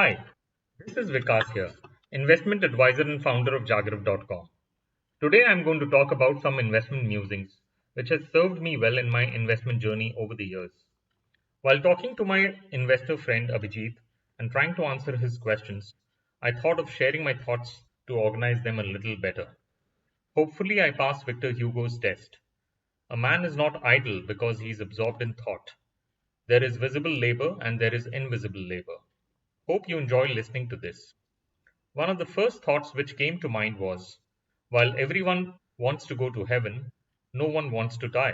Hi, this is Vikas here, investment advisor and founder of Jagrav.com. Today I'm going to talk about some investment musings which has served me well in my investment journey over the years. While talking to my investor friend Abhijit and trying to answer his questions, I thought of sharing my thoughts to organize them a little better. Hopefully, I pass Victor Hugo's test. A man is not idle because he is absorbed in thought. There is visible labor and there is invisible labor. Hope you enjoy listening to this. One of the first thoughts which came to mind was, while everyone wants to go to heaven, no one wants to die.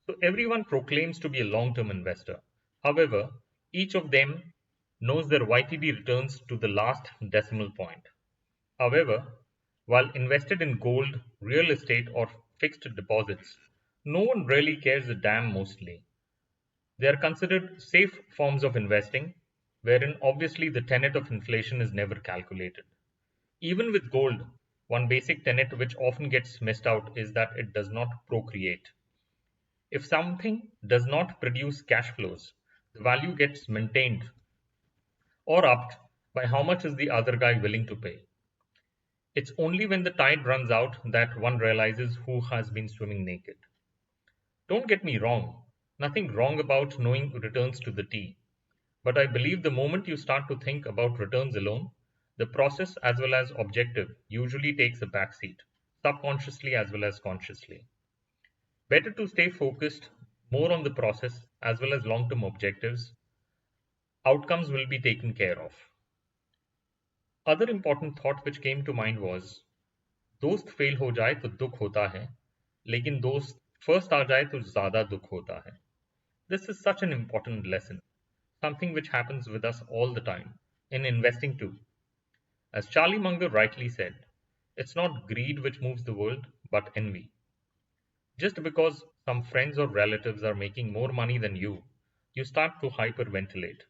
So everyone proclaims to be a long-term investor. However, each of them knows their YTD returns to the last decimal point. However, while invested in gold, real estate, or fixed deposits, no one really cares a damn mostly. They are considered safe forms of investing, wherein obviously the tenet of inflation is never calculated. Even with gold, one basic tenet which often gets missed out is that it does not procreate. If something does not produce cash flows, the value gets maintained or upped by how much is the other guy willing to pay. It's only when the tide runs out that one realizes who has been swimming naked. Don't get me wrong, nothing wrong about knowing returns to the T. But I believe the moment you start to think about returns alone, the process as well as objective usually takes a backseat, subconsciously as well as consciously. Better to stay focused more on the process as well as long term objectives. Outcomes will be taken care of. Other important thought which came to mind was दोस्त fail हो जाए तो दुख होता है लेकिन दोस्त first आ जाए तो ज्यादा दुख होता है. This is such an important lesson, something which happens with us all the time, in investing too. As Charlie Munger rightly said, it's not greed which moves the world, but envy. Just because some friends or relatives are making more money than you start to hyperventilate.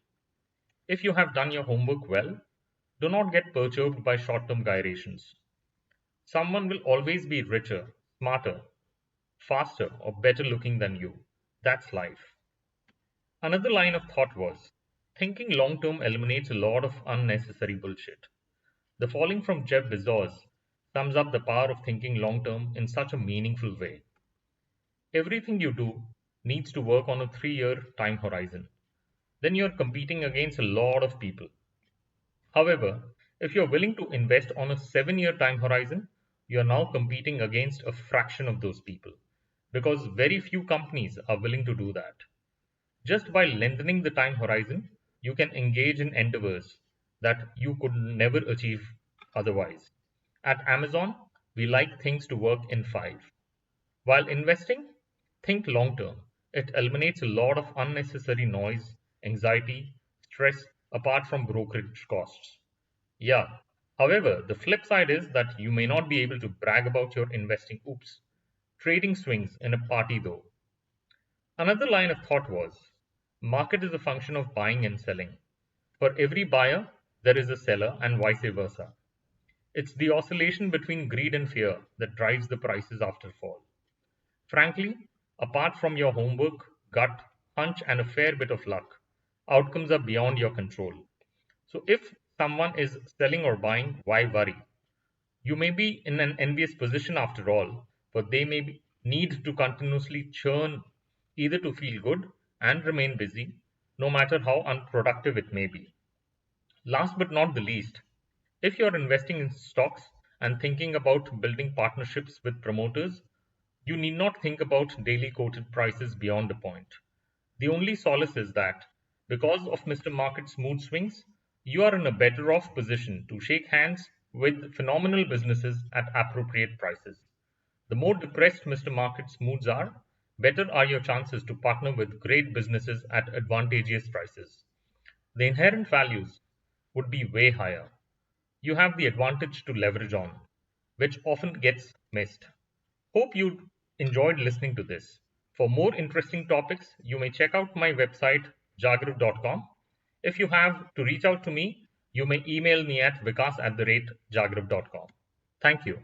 If you have done your homework well, do not get perturbed by short term gyrations. Someone will always be richer, smarter, faster, or better looking than you. That's life. Another line of thought was thinking long term eliminates a lot of unnecessary bullshit. The following from Jeff Bezos sums up the power of thinking long term in such a meaningful way. Everything you do needs to work on a 3-year time horizon. Then you're competing against a lot of people. However, if you're willing to invest on a 7-year time horizon, you're now competing against a fraction of those people because very few companies are willing to do that. Just by lengthening the time horizon, you can engage in endeavors that you could never achieve otherwise. At Amazon, we like things to work in 5. While investing, think long term. It eliminates a lot of unnecessary noise, anxiety, stress, apart from brokerage costs. Yeah. However, the flip side is that you may not be able to brag about your investing oops. Trading swings in a party though. Another line of thought was market is a function of buying and selling. For every buyer, there is a seller and vice versa. It's the oscillation between greed and fear that drives the prices after fall. Frankly, apart from your homework, gut, hunch, and a fair bit of luck, outcomes are beyond your control. So if someone is selling or buying, why worry? You may be in an envious position after all, but they need to continuously churn either to feel good and remain busy, no matter how unproductive it may be. Last but not the least, if you're investing in stocks and thinking about building partnerships with promoters, you need not think about daily quoted prices beyond a point. The only solace is that, because of Mr. Market's mood swings, you are in a better off position to shake hands with phenomenal businesses at appropriate prices. The more depressed Mr. Market's moods are, better are your chances to partner with great businesses at advantageous prices. The inherent values would be way higher. You have the advantage to leverage on, which often gets missed. Hope you enjoyed listening to this. For more interesting topics, you may check out my website jagrav.com. If you have to reach out to me, you may email me at vikas@jagrav.com. Thank you.